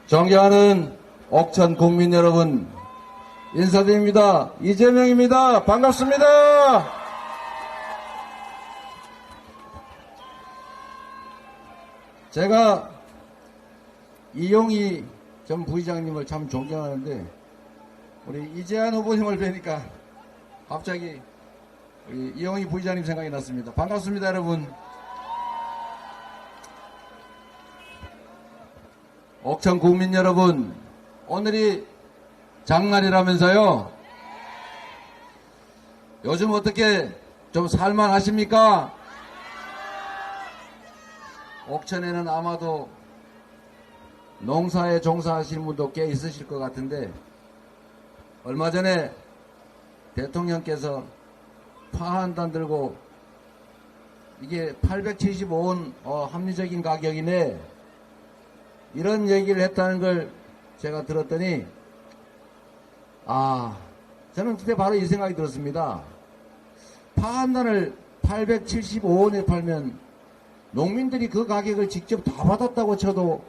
존경하는 옥천 국민 여러분, 인사드립니다. 이재명입니다. 반갑습니다. 제가 이용희 전 부의장님을 참 존경하는데 우리 이재한 후보님을 뵈니까 갑자기 우리 이용희 부의장님 생각이 났습니다. 반갑습니다, 여러분. 옥천 국민 여러분, 오늘이 장날이라면서요. 요즘 어떻게 좀 살만하십니까? 옥천에는 아마도 농사에 종사하시는 분도 꽤 있으실 것 같은데, 얼마 전에 대통령께서 파 한 단 들고 이게 875원 합리적인 가격이네, 이런 얘기를 했다는 걸 제가 들었더니 저는 그때 바로 이 생각이 들었습니다. 파 한 단을 875원에 팔면 농민들이 그 가격을 직접 다 받았다고 쳐도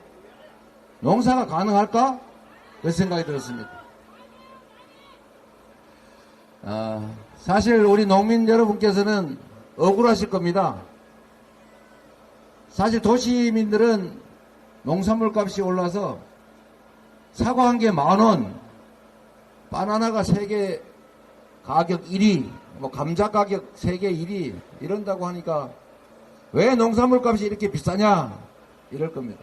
농사가 가능할까? 그 생각이 들었습니다. 사실 우리 농민 여러분께서는 억울하실 겁니다. 사실 도시민들은 농산물 값이 올라서 사과 한 개 10,000원, 바나나가 3개 가격 1위, 감자 가격 3개 1위 이런다고 하니까 왜 농산물 값이 이렇게 비싸냐 이럴 겁니다.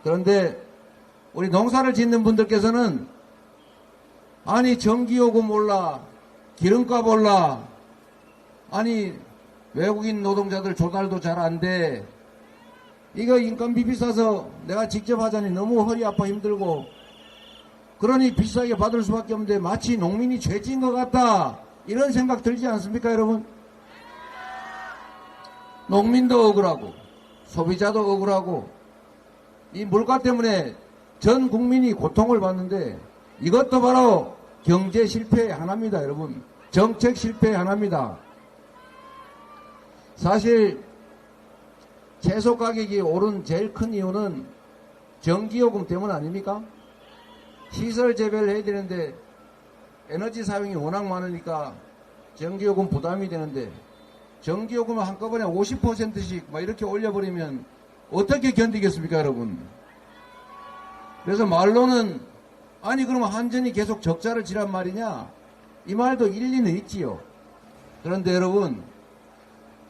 그런데 우리 농사를 짓는 분들께서는 아니 전기요금 올라, 기름값 올라, 아니 외국인 노동자들 조달도 잘 안 돼, 이거 인건비 비싸서 내가 직접 하자니 너무 허리 아파 힘들고 그러니 비싸게 받을 수밖에 없는데 마치 농민이 죄진 것 같다, 이런 생각 들지 않습니까, 여러분? 농민도 억울하고 소비자도 억울하고 이 물가 때문에 전 국민이 고통을 받는데 이것도 바로 경제 실패의 하나입니다, 여러분. 정책 실패의 하나입니다. 사실 채소 가격이 오른 제일 큰 이유는 전기요금 때문 아닙니까? 시설 재배를 해야 되는데 에너지 사용이 워낙 많으니까 전기요금 부담이 되는데 전기요금을 한꺼번에 50%씩 이렇게 올려버리면 어떻게 견디겠습니까, 여러분? 그래서 말로는 아니 그러면 한전이 계속 적자를 지란 말이냐, 이 말도 일리는 있지요. 그런데 여러분,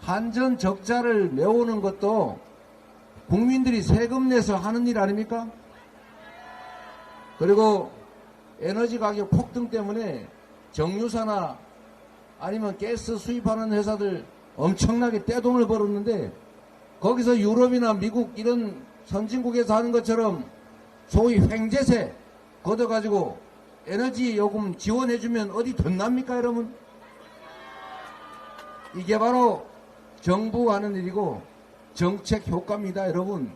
한전 적자를 메우는 것도 국민들이 세금 내서 하는 일 아닙니까? 그리고 에너지 가격 폭등 때문에 정유사나 아니면 가스 수입하는 회사들 엄청나게 떼돈을 벌었는데 거기서 유럽이나 미국 이런 선진국에서 하는 것처럼 소위 횡재세 걷어가지고 에너지 요금 지원해주면 어디 덧납니까, 여러분? 이게 바로 정부가 하는 일이고 정책 효과입니다, 여러분.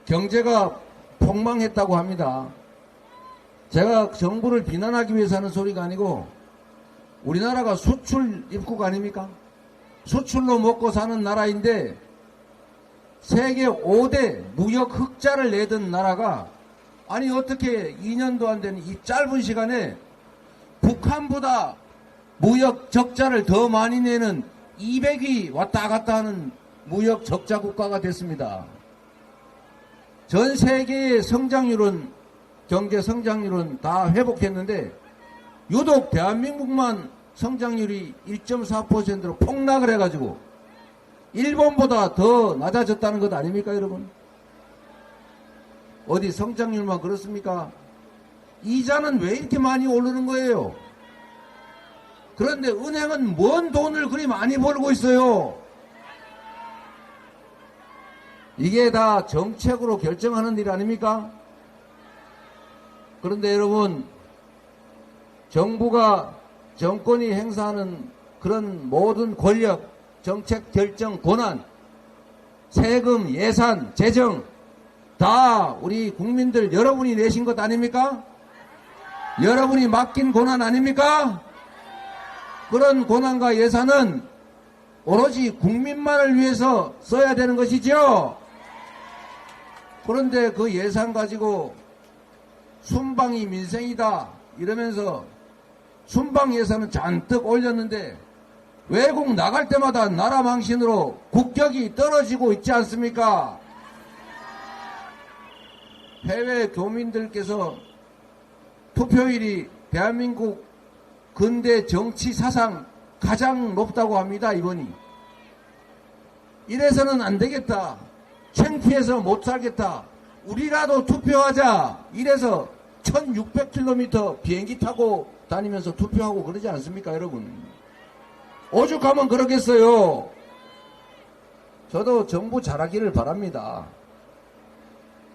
경제가 폭망했다고 합니다. 제가 정부를 비난하기 위해서 하는 소리가 아니고 우리나라가 수출 입국 아닙니까? 수출로 먹고 사는 나라인데 세계 5대 무역 흑자를 내던 나라가 아니 어떻게 2년도 안 되는 이 짧은 시간에 북한보다 무역 적자를 더 많이 내는 200위 왔다 갔다 하는 무역 적자 국가가 됐습니다. 전 세계의 성장률은, 경제 성장률은 다 회복했는데 유독 대한민국만 성장률이 1.4%로 폭락을 해가지고 일본보다 더 낮아졌다는 것 아닙니까, 여러분? 어디 성장률만 그렇습니까? 이자는 왜 이렇게 많이 오르는 거예요? 그런데 은행은 뭔 돈을 그리 많이 벌고 있어요? 이게 다 정책으로 결정하는 일 아닙니까? 그런데 여러분, 정부가 정권이 행사하는 그런 모든 권력, 정책 결정 권한, 세금, 예산, 재정 다 우리 국민들 여러분이 내신 것 아닙니까? 여러분이 맡긴 권한 아닙니까? 그런 권한과 예산은 오로지 국민만을 위해서 써야 되는 것이죠. 그런데 그 예산 가지고 순방이 민생이다 이러면서 순방 예산은 잔뜩 올렸는데 외국 나갈 때마다 나라 망신으로 국격이 떨어지고 있지 않습니까? 해외 교민들께서 투표율이 대한민국 근대 정치 사상 가장 높다고 합니다. 이번이. 이래서는 안 되겠다. 창피해서 못 살겠다. 우리라도 투표하자. 이래서 1600km 비행기 타고 다니면서 투표하고 그러지 않습니까, 여러분? 오죽하면 그러겠어요. 저도 정부 잘하기를 바랍니다.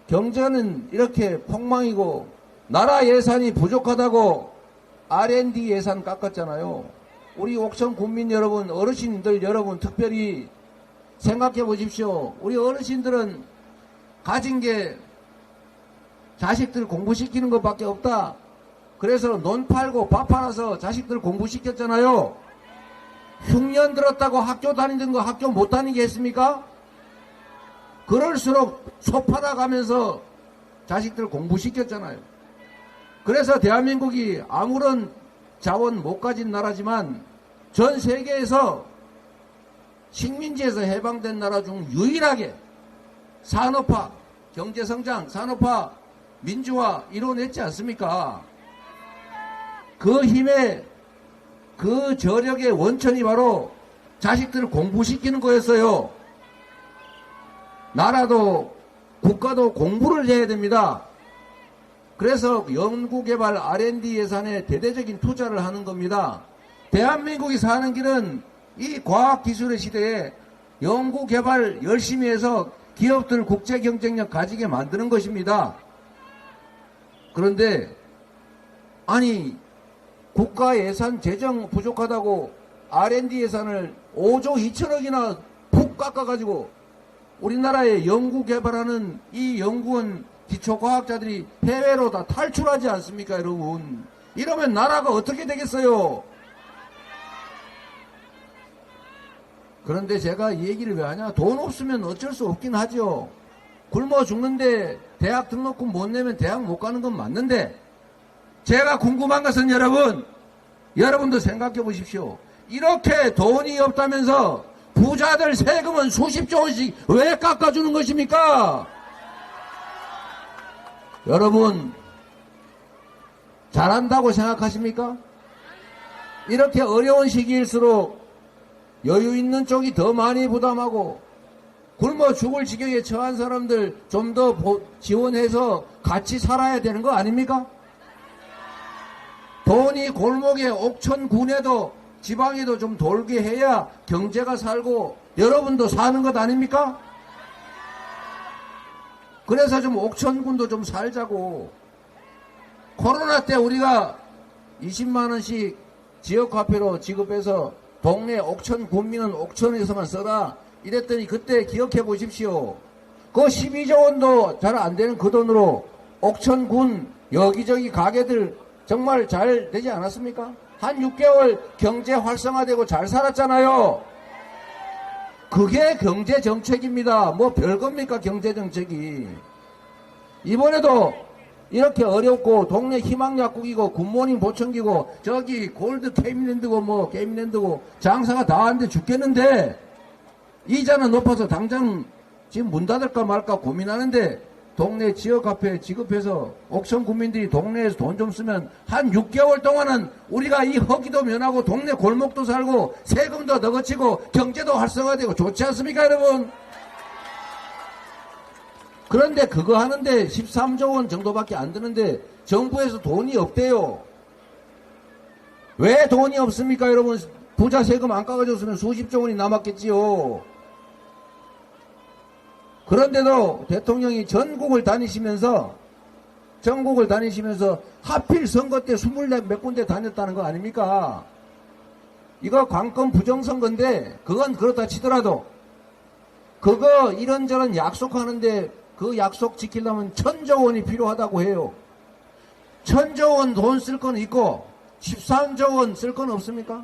경제는 이렇게 폭망이고 나라 예산이 부족하다고 R&D 예산 깎았잖아요. 우리 옥천 국민 여러분, 어르신들 여러분 특별히 생각해 보십시오. 우리 어르신들은 가진 게 자식들 공부시키는 것밖에 없다. 그래서 논 팔고 밥 팔아서 자식들 공부시켰잖아요. 흉년 들었다고 학교 다니던 거 학교 못 다니게 했습니까? 그럴수록 소 팔아가면서 자식들 공부시켰잖아요. 그래서 대한민국이 아무런 자원 못 가진 나라지만 전 세계에서 식민지에서 해방된 나라 중 유일하게 산업화, 경제성장, 산업화, 민주화 이뤄냈지 않습니까? 그 힘의 그 저력의 원천이 바로 자식들을 공부시키는 거였어요. 나라도 국가도 공부를 해야 됩니다. 그래서 연구개발 R&D 예산에 대대적인 투자를 하는 겁니다. 대한민국이 사는 길은 이 과학기술의 시대에 연구개발 열심히 해서 기업들 국제 경쟁력 가지게 만드는 것입니다. 그런데 아니 국가 예산 재정 부족하다고 R&D 예산을 5조 2천억이나 푹 깎아가지고 우리나라에 연구개발하는 이 연구원 기초과학자들이 해외로 다 탈출하지 않습니까, 여러분? 이러면 나라가 어떻게 되겠어요? 그런데 제가 이 얘기를 왜 하냐? 돈 없으면 어쩔 수 없긴 하죠. 굶어 죽는데 대학 등록금 못 내면 대학 못 가는 건 맞는데 제가 궁금한 것은 여러분도 생각해 보십시오. 이렇게 돈이 없다면서 부자들 세금은 수십조 원씩 왜 깎아주는 것입니까? 여러분 잘한다고 생각하십니까? 이렇게 어려운 시기일수록 여유 있는 쪽이 더 많이 부담하고 굶어 죽을 지경에 처한 사람들 좀 더 지원해서 같이 살아야 되는 거 아닙니까? 돈이 골목에 옥천군에도 지방에도 좀 돌게 해야 경제가 살고 여러분도 사는 것 아닙니까? 그래서 좀 옥천군도 좀 살자고. 코로나 때 우리가 20만원씩 지역화폐로 지급해서 동네 옥천 군민은 옥천에서만 써라 이랬더니 그때 기억해 보십시오. 그 12조 원도 잘 안 되는 그 돈으로 옥천군 여기저기 가게들 정말 잘 되지 않았습니까? 한 6개월 경제 활성화되고 잘 살았잖아요. 그게 경제 정책입니다. 뭐 별겁니까 경제 정책이. 이번에도 이렇게 어렵고 동네 희망약국이고 굿모닝 보청기고 저기 골드 게임랜드고 뭐 게임랜드고 장사가 다 안 돼 죽겠는데 이자는 높아서 당장 지금 문 닫을까 말까 고민하는데 동네 지역화폐 지급해서 옥천 국민들이 동네에서 돈 좀 쓰면 한 6개월 동안은 우리가 이 허기도 면하고 동네 골목도 살고 세금도 더 거치고 경제도 활성화되고 좋지 않습니까 여러분? 그런데 그거 하는데 13조 원 정도밖에 안 드는데 정부에서 돈이 없대요. 왜 돈이 없습니까 여러분? 부자 세금 안 깎아줬으면 수십조 원이 남았겠지요. 그런데도 대통령이 전국을 다니시면서 하필 선거 때 24몇 군데 다녔다는 거 아닙니까? 이거 관건 부정선거인데 그건 그렇다 치더라도 그거 이런저런 약속하는데 그 약속 지키려면 1000조 원이 필요하다고 해요. 1000조 원 돈 쓸 건 있고 13조 원 쓸 건 없습니까?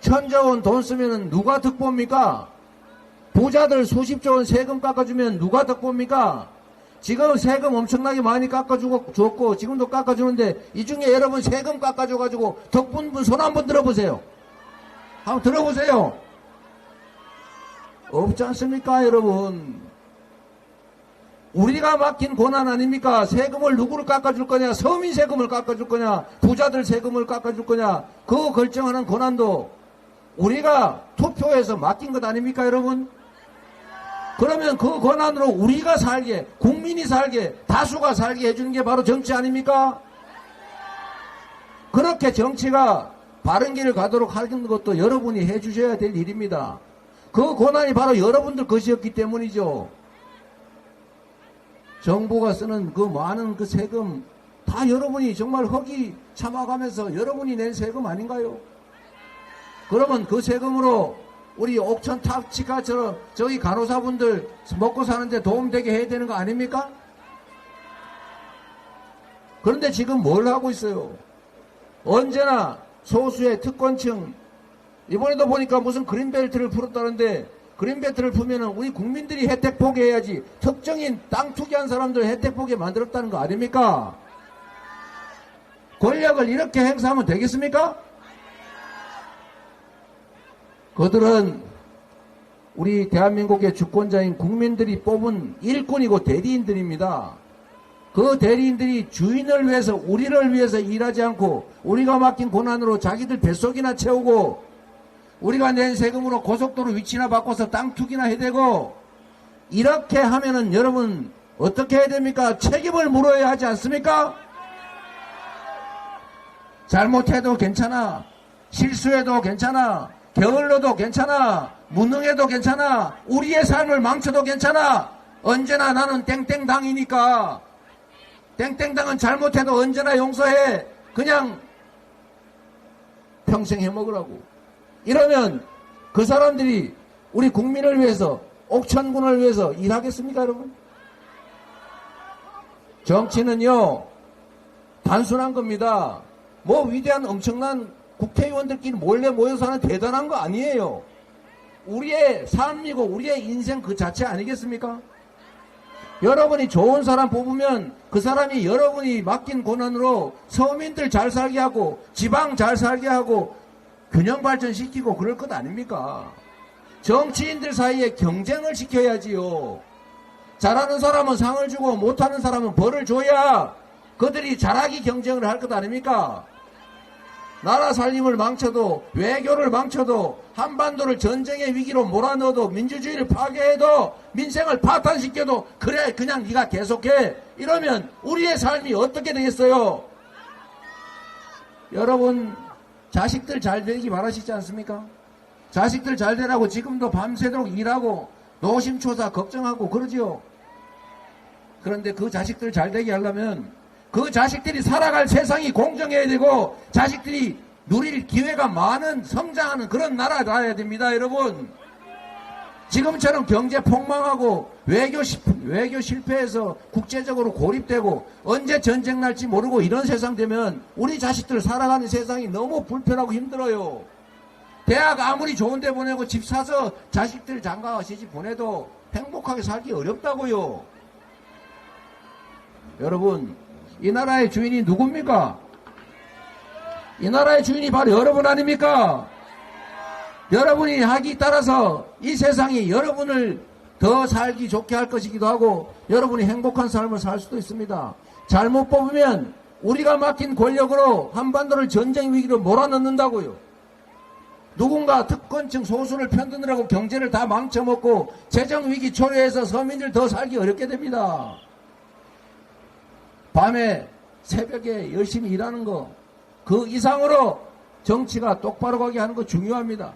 1000조 원 돈 쓰면 누가 득봅니까? 부자들 수십조 원 세금 깎아주면 누가 득봅니까? 지금 세금 엄청나게 많이 깎아주고, 지금도 깎아주는데, 이 중에 여러분 세금 깎아줘가지고, 덕분분 손 한번 들어보세요. 한번 들어보세요. 없지 않습니까, 여러분? 우리가 맡긴 권한 아닙니까? 세금을 누구를 깎아줄 거냐? 서민 세금을 깎아줄 거냐? 부자들 세금을 깎아줄 거냐? 그거 결정하는 권한도 우리가 투표해서 맡긴 것 아닙니까, 여러분? 그러면 그 권한으로 우리가 살게, 국민이 살게, 다수가 살게 해주는 게 바로 정치 아닙니까? 그렇게 정치가 바른 길을 가도록 하는 것도 여러분이 해주셔야 될 일입니다. 그 권한이 바로 여러분들 것이었기 때문이죠. 정부가 쓰는 그 많은 그 세금 다 여러분이 정말 허기 참아가면서 여러분이 낸 세금 아닌가요? 그러면 그 세금으로 우리 옥천 탑치카처럼 저희 간호사분들 먹고 사는데 도움되게 해야 되는 거 아닙니까? 그런데 지금 뭘 하고 있어요? 언제나 소수의 특권층, 이번에도 보니까 무슨 그린벨트를 풀었다는데, 그린벨트를 풀면은 우리 국민들이 혜택 보게 해야지, 특정인 땅 투기한 사람들 혜택 보게 만들었다는 거 아닙니까? 권력을 이렇게 행사하면 되겠습니까? 그들은 우리 대한민국의 주권자인 국민들이 뽑은 일꾼이고 대리인들입니다. 그 대리인들이 주인을 위해서, 우리를 위해서 일하지 않고 우리가 맡긴 권한으로 자기들 뱃속이나 채우고 우리가 낸 세금으로 고속도로 위치나 바꿔서 땅 투기나 해대고, 이렇게 하면은 여러분 어떻게 해야 됩니까? 책임을 물어야 하지 않습니까? 잘못해도 괜찮아, 실수해도 괜찮아, 게을러도 괜찮아, 무능해도 괜찮아, 우리의 삶을 망쳐도 괜찮아. 언제나 나는 땡땡당이니까, 땡땡당은 잘못해도 언제나 용서해. 그냥 평생 해먹으라고. 이러면 그 사람들이 우리 국민을 위해서, 옥천군을 위해서 일하겠습니까, 여러분? 정치는요, 단순한 겁니다. 뭐 위대한 엄청난 국회의원들끼리 몰래 모여서 하는 대단한 거 아니에요. 우리의 삶이고 우리의 인생 그 자체 아니겠습니까? 여러분이 좋은 사람 뽑으면 그 사람이 여러분이 맡긴 권한으로 서민들 잘 살게 하고 지방 잘 살게 하고 균형 발전시키고 그럴 것 아닙니까? 정치인들 사이에 경쟁을 시켜야지요. 잘하는 사람은 상을 주고 못하는 사람은 벌을 줘야 그들이 잘하기 경쟁을 할 것 아닙니까? 나라 살림을 망쳐도, 외교를 망쳐도, 한반도를 전쟁의 위기로 몰아넣어도, 민주주의를 파괴해도, 민생을 파탄시켜도, 그래 그냥 네가 계속해. 이러면 우리의 삶이 어떻게 되겠어요? 여러분, 자식들 잘 되기 바라시지 않습니까? 자식들 잘 되라고 지금도 밤새도록 일하고 노심초사 걱정하고 그러지요. 그런데 그 자식들 잘 되게 하려면 그 자식들이 살아갈 세상이 공정해야 되고 자식들이 누릴 기회가 많은, 성장하는 그런 나라가 돼야 됩니다, 여러분. 지금처럼 경제 폭망하고 외교 실패해서 국제적으로 고립되고 언제 전쟁 날지 모르고 이런 세상 되면 우리 자식들 살아가는 세상이 너무 불편하고 힘들어요. 대학 아무리 좋은 데 보내고 집 사서 자식들 장가와 시집 보내도 행복하게 살기 어렵다고요. 여러분, 이 나라의 주인이 누굽니까? 이 나라의 주인이 바로 여러분 아닙니까? 여러분이 하기 따라서 이 세상이 여러분을 더 살기 좋게 할 것이기도 하고 여러분이 행복한 삶을 살 수도 있습니다. 잘못 뽑으면 우리가 맡긴 권력으로 한반도를 전쟁 위기로 몰아넣는다고요. 누군가 특권층 소수를 편드느라고 경제를 다 망쳐먹고 재정 위기 초래해서 서민들 더 살기 어렵게 됩니다. 밤에 새벽에 열심히 일하는 거, 그 이상으로 정치가 똑바로 가게 하는 거 중요합니다.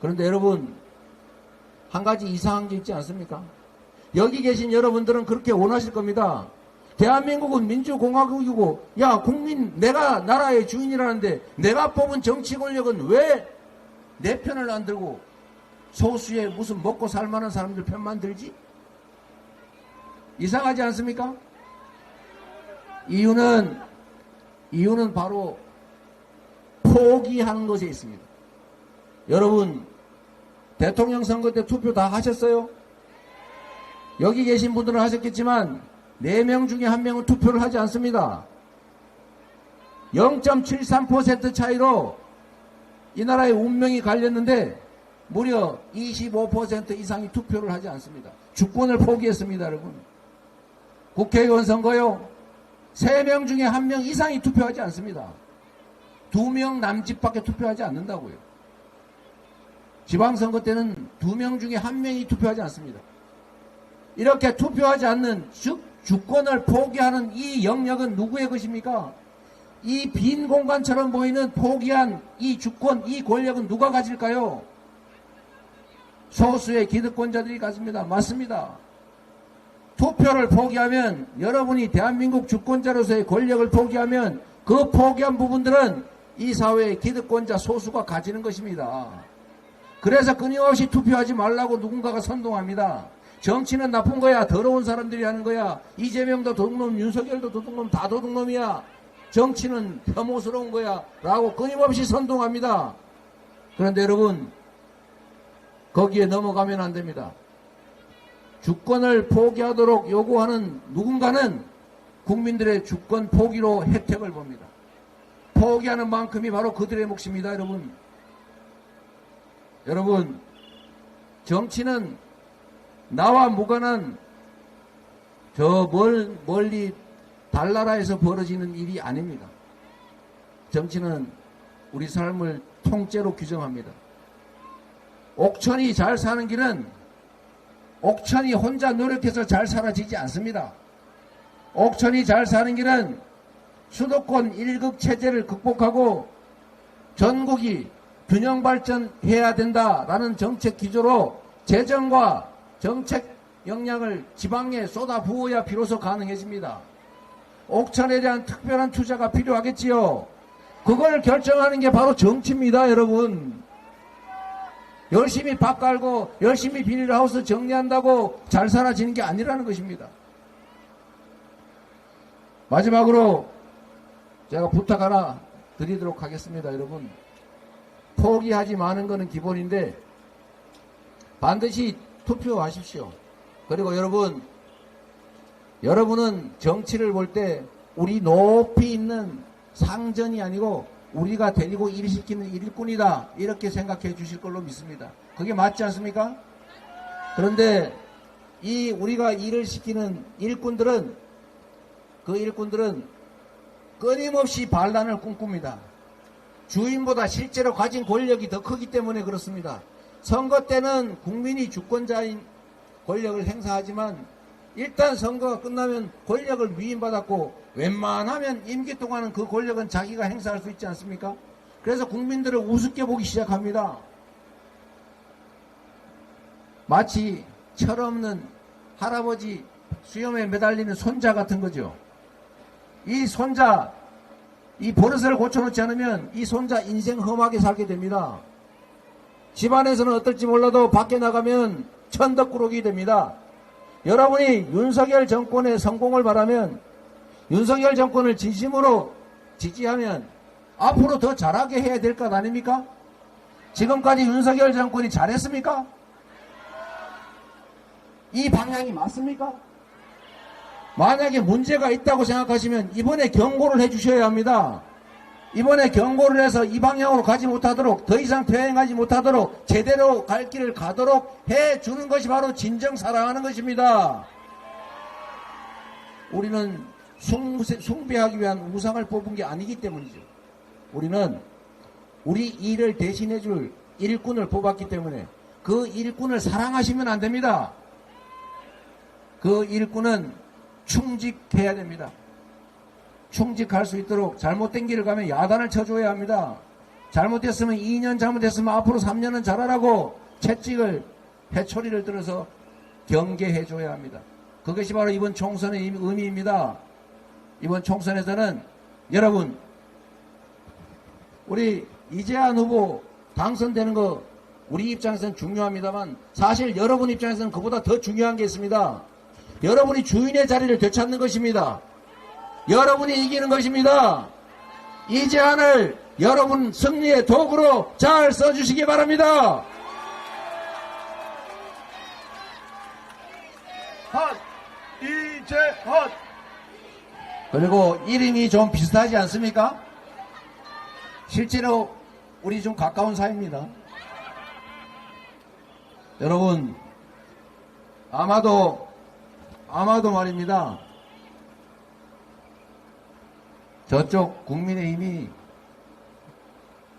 그런데 여러분, 한 가지 이상한 게 있지 않습니까? 여기 계신 여러분들은 그렇게 원하실 겁니다. 대한민국은 민주공화국이고, 야, 국민, 내가 나라의 주인이라는데 내가 뽑은 정치 권력은 왜 내 편을 안 들고 소수의 무슨 먹고 살만한 사람들 편만 들지? 이상하지 않습니까? 이유는 바로 포기하는 것에 있습니다. 여러분, 대통령 선거 때 투표 다 하셨어요? 여기 계신 분들은 하셨겠지만 4명 중에 1명은 투표를 하지 않습니다. 0.73% 차이로 이 나라의 운명이 갈렸는데 무려 25% 이상이 투표를 하지 않습니다. 주권을 포기했습니다, 여러분. 국회의원 선거요. 3명 중에 1명 이상이 투표하지 않습니다. 2명 남짓밖에 투표하지 않는다고요. 지방선거 때는 2명 중에 1명이 투표하지 않습니다. 이렇게 투표하지 않는, 즉 주권을 포기하는 이 영역은 누구의 것입니까? 이 빈 공간처럼 보이는 포기한 이 주권, 이 권력은 누가 가질까요? 소수의 기득권자들이 가집니다. 맞습니다. 투표를 포기하면, 여러분이 대한민국 주권자로서의 권력을 포기하면 그 포기한 부분들은 이 사회의 기득권자 소수가 가지는 것입니다. 그래서 끊임없이 투표하지 말라고 누군가가 선동합니다. 정치는 나쁜 거야. 더러운 사람들이 하는 거야. 이재명도 도둑놈, 윤석열도 도둑놈, 다 도둑놈이야. 정치는 혐오스러운 거야. 라고 끊임없이 선동합니다. 그런데 여러분, 거기에 넘어가면 안 됩니다. 주권을 포기하도록 요구하는 누군가는 국민들의 주권 포기로 혜택을 봅니다. 포기하는 만큼이 바로 그들의 몫입니다, 여러분. 여러분, 정치는 나와 무관한 저 멀리 달나라에서 벌어지는 일이 아닙니다. 정치는 우리 삶을 통째로 규정합니다. 옥천이 잘 사는 길은 옥천이 혼자 노력해서 잘 살아지지 않습니다. 옥천이 잘 사는 길은 수도권 1극 체제를 극복하고 전국이 균형 발전해야 된다라는 정책 기조로 재정과 정책 역량을 지방에 쏟아 부어야 비로소 가능해집니다. 옥천에 대한 특별한 투자가 필요하겠지요. 그걸 결정하는 게 바로 정치입니다, 여러분. 열심히 밥 깔고 열심히 비닐하우스 정리한다고 잘 살아지는 게 아니라는 것입니다. 마지막으로 제가 부탁 하나 드리도록 하겠습니다, 여러분. 포기하지 마는 것은 기본인데 반드시 투표하십시오. 그리고 여러분은 정치를 볼 때 우리 높이 있는 상전이 아니고 우리가 데리고 일시키는 일꾼이다, 이렇게 생각해 주실 걸로 믿습니다. 그게 맞지 않습니까? 그런데 이 우리가 일을 시키는 일꾼들은, 그 일꾼들은 끊임없이 반란을 꿈꿉니다. 주인보다 실제로 가진 권력이 더 크기 때문에 그렇습니다. 선거 때는 국민이 주권자인 권력을 행사하지만 일단 선거가 끝나면 권력을 위임받았고 웬만하면 임기 동안은 그 권력은 자기가 행사할 수 있지 않습니까? 그래서 국민들을 우습게 보기 시작합니다. 마치 철없는 할아버지 수염에 매달리는 손자 같은 거죠. 이 손자, 이 버릇을 고쳐놓지 않으면 이 손자 인생 험하게 살게 됩니다. 집안에서는 어떨지 몰라도 밖에 나가면 천덕꾸러기 됩니다. 여러분이 윤석열 정권의 성공을 바라면, 윤석열 정권을 진심으로 지지하면 앞으로 더 잘하게 해야 될 것 아닙니까? 지금까지 윤석열 정권이 잘했습니까? 이 방향이 맞습니까? 만약에 문제가 있다고 생각하시면 이번에 경고를 해주셔야 합니다. 이번에 경고를 해서 이 방향으로 가지 못하도록, 더 이상 퇴행하지 못하도록 제대로 갈 길을 가도록 해주는 것이 바로 진정 사랑하는 것입니다. 우리는 숭배하기 위한 우상을 뽑은 게 아니기 때문이죠. 우리는 우리 일을 대신해 줄 일꾼을 뽑았기 때문에 그 일꾼을 사랑하시면 안 됩니다. 그 일꾼은 충직해야 됩니다. 충직할 수 있도록 잘못된 길을 가면 야단을 쳐줘야 합니다. 잘못됐으면 2년 잘못했으면 앞으로 3년은 잘하라고 채찍을, 회초리를 들어서 경계해줘야 합니다. 그것이 바로 이번 총선의 의미입니다. 이번 총선에서는 여러분, 우리 이재한 후보 당선되는 거 우리 입장에서는 중요합니다만 사실 여러분 입장에서는 그보다 더 중요한 게 있습니다. 여러분이 주인의 자리를 되찾는 것입니다. 여러분이 이기는 것입니다. 이재한을 여러분 승리의 도구로 잘 써주시기 바랍니다. 이재헌. 그리고 이름이 좀 비슷하지 않습니까? 실제로 우리 좀 가까운 사이입니다. 여러분, 아마도 말입니다. 저쪽 국민의힘이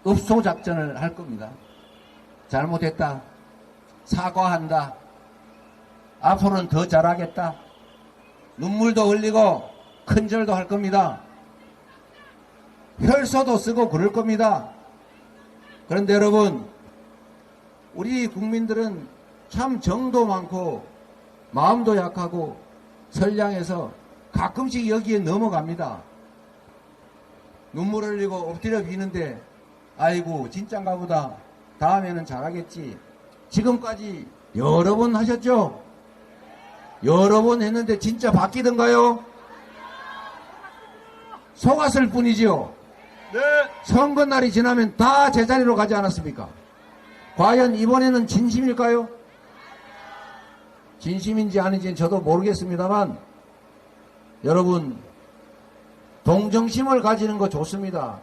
읍소작전을 할 겁니다. 잘못했다. 사과한다. 앞으로는 더 잘하겠다. 눈물도 흘리고 큰절도 할 겁니다. 혈서도 쓰고 그럴 겁니다. 그런데 여러분, 우리 국민들은 참 정도 많고 마음도 약하고 선량해서 가끔씩 여기에 넘어갑니다. 눈물 흘리고 엎드려 비는데 아이고 진짠가 보다. 다음에는 잘하겠지. 지금까지 여러 번 하셨죠? 여러 번 했는데 진짜 바뀌던가요? 속았을 뿐이지요. 네. 선거날이 지나면 다 제자리로 가지 않았습니까? 과연 이번에는 진심일까요? 진심인지 아닌지는 저도 모르겠습니다만 여러분, 동정심을 가지는 거 좋습니다.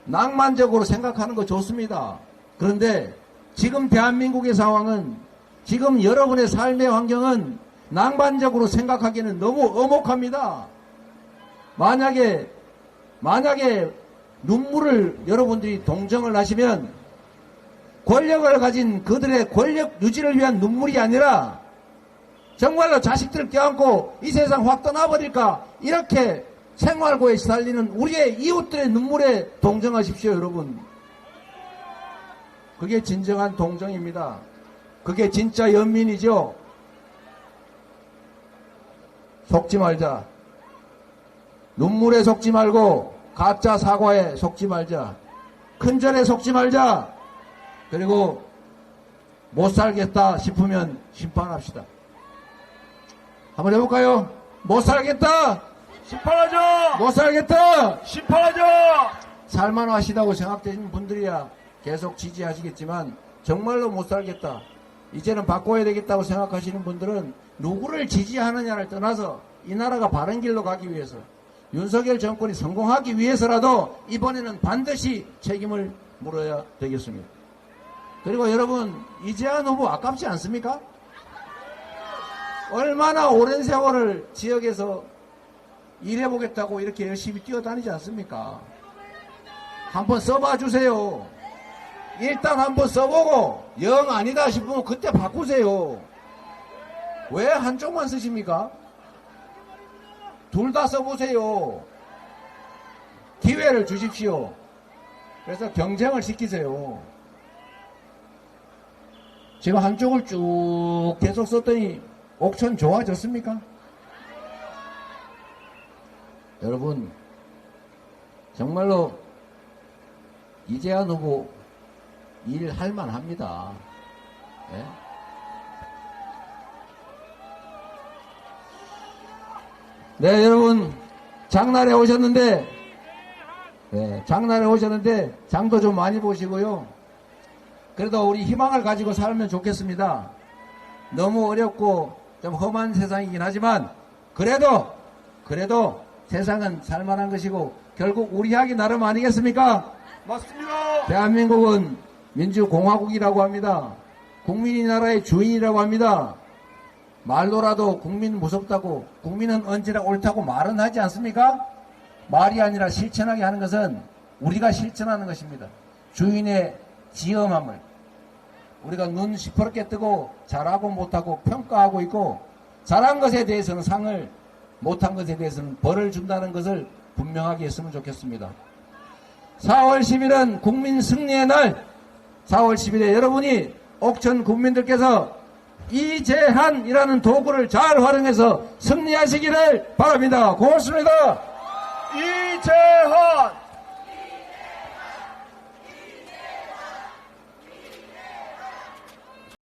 낭만적으로 생각하는 거 좋습니다. 그런데 지금 대한민국의 상황은, 지금 여러분의 삶의 환경은 낭만적으로 생각하기에는 너무 엄혹합니다. 만약에 눈물을 여러분들이 동정을 하시면 권력을 가진 그들의 권력 유지를 위한 눈물이 아니라 정말로 자식들을 껴안고 이 세상 확 떠나버릴까, 이렇게 생활고에 시달리는 우리의 이웃들의 눈물에 동정하십시오. 여러분, 그게 진정한 동정입니다. 그게 진짜 연민이죠. 속지 말자. 눈물에 속지 말고 가짜 사과에 속지 말자. 큰절에 속지 말자. 그리고 못 살겠다 싶으면 심판합시다. 한번 해볼까요? 못 살겠다. 심판하자. 못 살겠다. 심판하자. 살만하시다고 생각되시는 분들이야 계속 지지하시겠지만, 정말로 못 살겠다, 이제는 바꿔야 되겠다고 생각하시는 분들은 누구를 지지하느냐를 떠나서 이 나라가 바른 길로 가기 위해서, 윤석열 정권이 성공하기 위해서라도 이번에는 반드시 책임을 물어야 되겠습니다. 그리고 여러분, 이재한 후보 아깝지 않습니까? 얼마나 오랜 세월을 지역에서 일해보겠다고 이렇게 열심히 뛰어다니지 않습니까? 한번 써봐 주세요. 일단 한번 써보고 영 아니다 싶으면 그때 바꾸세요. 왜 한쪽만 쓰십니까? 둘 다 써보세요. 기회를 주십시오. 그래서 경쟁을 시키세요. 지금 한쪽을 쭉 계속 썼더니 옥천 좋아졌습니까? 여러분, 정말로 이재한 후보 일할 만합니다. 네? 네, 여러분, 장날에 오셨는데, 장날에 오셨는데 장도 좀 많이 보시고요. 그래도 우리 희망을 가지고 살면 좋겠습니다. 너무 어렵고 좀 험한 세상이긴 하지만 그래도 세상은 살만한 것이고 결국 우리 하기 나름 아니겠습니까? 맞습니다. 대한민국은 민주공화국이라고 합니다. 국민이 나라의 주인이라고 합니다. 말로라도 국민 무섭다고, 국민은 언제나 옳다고 말은 하지 않습니까? 말이 아니라 실천하게 하는 것은 우리가 실천하는 것입니다. 주인의 지엄함을 우리가 눈 시퍼렇게 뜨고 잘하고 못하고 평가하고 있고, 잘한 것에 대해서는 상을, 못한 것에 대해서는 벌을 준다는 것을 분명하게 했으면 좋겠습니다. 4월 10일은 국민 승리의 날, 4월 10일에 여러분이 옥천 국민들께서 이재한이라는 도구를 잘 활용해서 승리하시기를 바랍니다. 고맙습니다. 이재한.